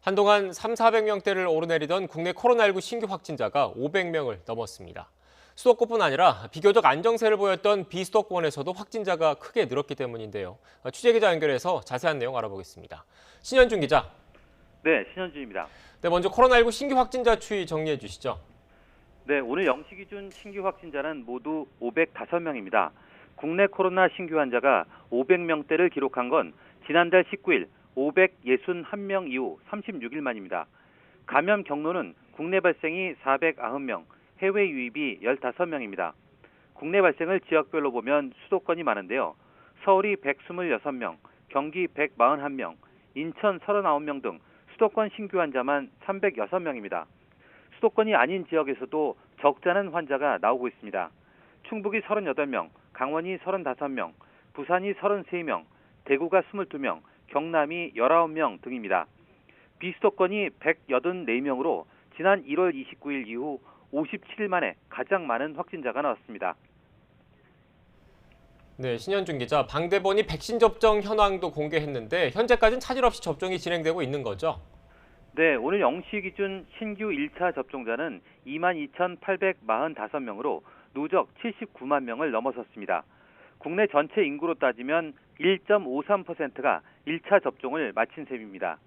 한동안 3,400명대를 오르내리던 국내 코로나19 신규 확진자가 500명을 넘었습니다. 수도권뿐 아니라 비교적 안정세를 보였던 비수도권에서도 확진자가 크게 늘었기 때문인데요. 취재 기자 연결해서 자세한 내용 알아보겠습니다. 신현준 기자. 네, 신현준입니다. 네, 먼저 코로나19 신규 확진자 추이 정리해 주시죠. 네, 오늘 0시 기준 신규 확진자는 모두 505명입니다. 국내 코로나 신규 환자가 500명대를 기록한 건 지난달 19일 561명 이후 36일 만입니다. 감염 경로는 국내 발생이 490명, 해외 유입이 15명입니다. 국내 발생을 지역별로 보면 수도권이 많은데요. 서울이 126명, 경기 141명, 인천 39명 등 수도권 신규 환자만 306명입니다. 수도권이 아닌 지역에서도 적잖은 환자가 나오고 있습니다. 충북이 38명, 강원이 35명, 부산이 33명, 대구가 22명, 경남이 19명 등입니다. 비수도권이 184명으로 지난 1월 29일 이후 57일 만에 가장 많은 확진자가 나왔습니다. 네, 신현준 기자. 방대본이 백신 접종 현황도 공개했는데 현재까지는 차질 없이 접종이 진행되고 있는 거죠? 네, 오늘 0시 기준 신규 1차 접종자는 22,845명으로 누적 79만 명을 넘어섰습니다. 국내 전체 인구로 따지면 1.53%가 1차 접종을 마친 셈입니다.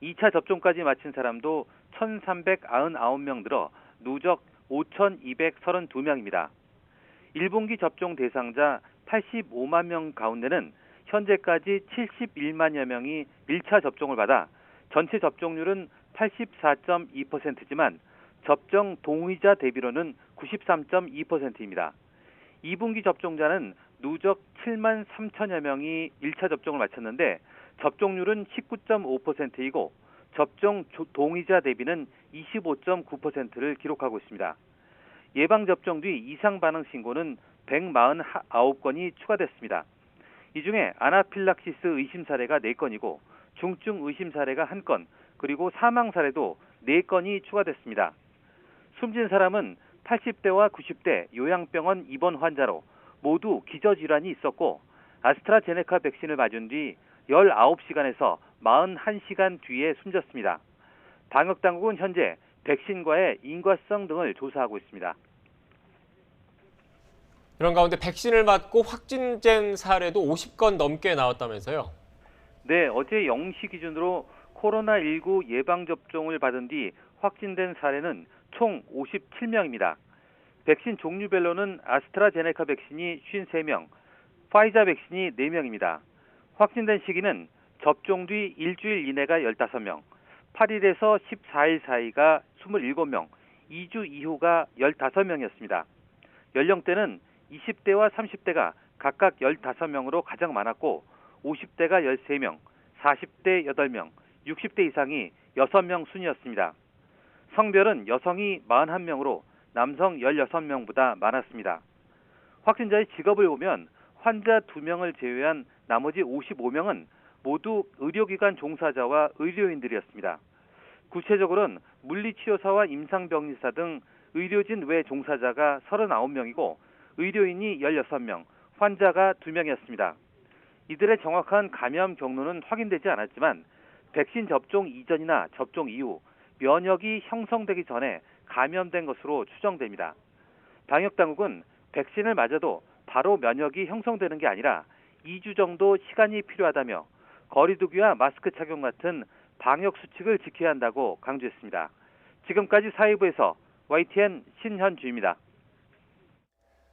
2차 접종까지 마친 사람도 1,399명 늘어 누적 5,232명입니다. 1분기 접종 대상자 85만 명 가운데는 현재까지 71만여 명이 1차 접종을 받아 전체 접종률은 84.2%지만 접종 동의자 대비로는 93.2%입니다. 2분기 접종자는 누적 7만 3천여 명이 1차 접종을 마쳤는데 접종률은 19.5%이고 접종 동의자 대비는 25.9%를 기록하고 있습니다. 예방접종 뒤 이상 반응 신고는 149건이 추가됐습니다. 이 중에 아나필락시스 의심 사례가 4건이고 중증 의심 사례가 1건, 그리고 사망 사례도 4건이 추가됐습니다. 숨진 사람은 80대와 90대 요양병원 입원 환자로 모두 기저질환이 있었고 아스트라제네카 백신을 맞은 뒤 19시간에서 41시간 뒤에 숨졌습니다. 방역당국은 현재 백신과의 인과성 등을 조사하고 있습니다. 이런 가운데 백신을 맞고 확진된 사례도 50건 넘게 나왔다면서요? 네, 어제 0시 기준으로 코로나19 예방접종을 받은 뒤 확진된 사례는 총 57명입니다. 백신 종류별로는 아스트라제네카 백신이 53명, 파이자 백신이 4명입니다. 확진된 시기는 접종 뒤 일주일 이내가 15명, 8일에서 14일 사이가 27명, 2주 이후가 15명이었습니다. 연령대는 20대와 30대가 각각 15명으로 가장 많았고 50대가 13명, 40대 8명, 60대 이상이 6명 순이었습니다. 성별은 여성이 41명으로 남성 16명보다 많았습니다. 확진자의 직업을 보면 환자 2명을 제외한 나머지 55명은 모두 의료기관 종사자와 의료인들이었습니다. 구체적으로는 물리치료사와 임상병리사 등 의료진 외 종사자가 39명이고 의료인이 16명, 환자가 2명이었습니다. 이들의 정확한 감염 경로는 확인되지 않았지만 백신 접종 이전이나 접종 이후 면역이 형성되기 전에 감염된 것으로 추정됩니다. 방역당국은 백신을 맞아도 바로 면역이 형성되는 게 아니라 2주 정도 시간이 필요하다며 거리 두기와 마스크 착용 같은 방역 수칙을 지켜야 한다고 강조했습니다. 지금까지 사회부에서 YTN 신현주입니다.